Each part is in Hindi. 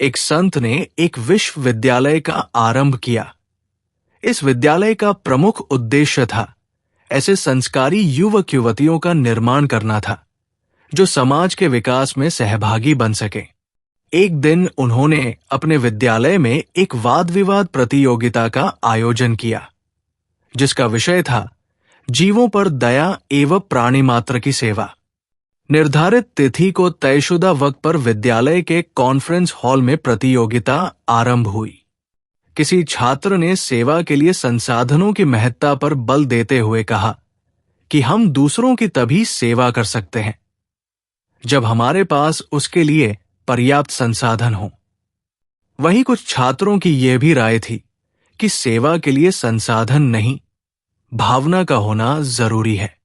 एक संत ने एक विश्वविद्यालय का आरंभ किया। इस विद्यालय का प्रमुख उद्देश्य था ऐसे संस्कारी युवक युवतियों का निर्माण करना था जो समाज के विकास में सहभागी बन सके। एक दिन उन्होंने अपने विद्यालय में एक वाद विवाद प्रतियोगिता का आयोजन किया, जिसका विषय था जीवों पर दया एवं प्राणी मात्र की सेवा। निर्धारित तिथि को तयशुदा वक्त पर विद्यालय के कॉन्फ्रेंस हॉल में प्रतियोगिता आरंभ हुई। किसी छात्र ने सेवा के लिए संसाधनों की महत्ता पर बल देते हुए कहा कि हम दूसरों की तभी सेवा कर सकते हैं जब हमारे पास उसके लिए पर्याप्त संसाधन हो। वहीं कुछ छात्रों की यह भी राय थी कि सेवा के लिए संसाधन नहीं, भावना का होना जरूरी है।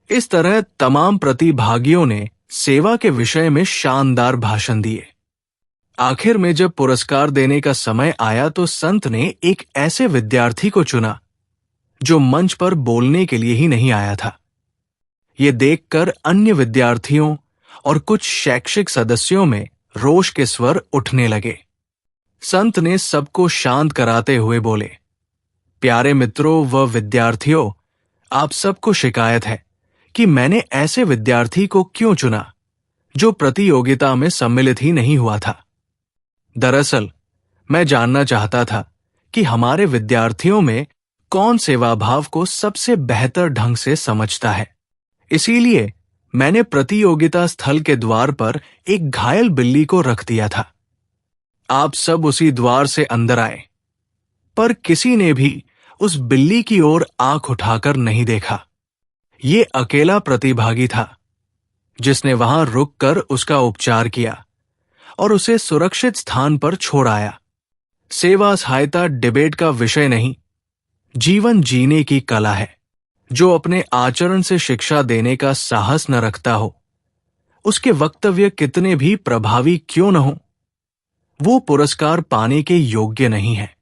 इस तरह तमाम प्रतिभागियों ने सेवा के विषय में शानदार भाषण दिए। आखिर में जब पुरस्कार देने का समय आया तो संत ने एक ऐसे विद्यार्थी को चुना जो मंच पर बोलने के लिए ही नहीं आया था। ये देखकर अन्य विद्यार्थियों और कुछ शैक्षिक सदस्यों में रोष के स्वर उठने लगे। संत ने सबको शांत कराते हुए बोले, प्यारे मित्रों व विद्यार्थियों, आप सबको शिकायत है कि मैंने ऐसे विद्यार्थी को क्यों चुना जो प्रतियोगिता में सम्मिलित ही नहीं हुआ था। दरअसल मैं जानना चाहता था कि हमारे विद्यार्थियों में कौन सेवाभाव को सबसे बेहतर ढंग से समझता है। इसीलिए मैंने प्रतियोगिता स्थल के द्वार पर एक घायल बिल्ली को रख दिया था। आप सब उसी द्वार से अंदर आए, पर किसी ने भी उस बिल्ली की ओर आंख उठाकर नहीं देखा। ये अकेला प्रतिभागी था जिसने वहां रुककर उसका उपचार किया और उसे सुरक्षित स्थान पर छोड़ आया। सेवा सहायता डिबेट का विषय नहीं, जीवन जीने की कला है। जो अपने आचरण से शिक्षा देने का साहस न रखता हो, उसके वक्तव्य कितने भी प्रभावी क्यों न हो, वो पुरस्कार पाने के योग्य नहीं है।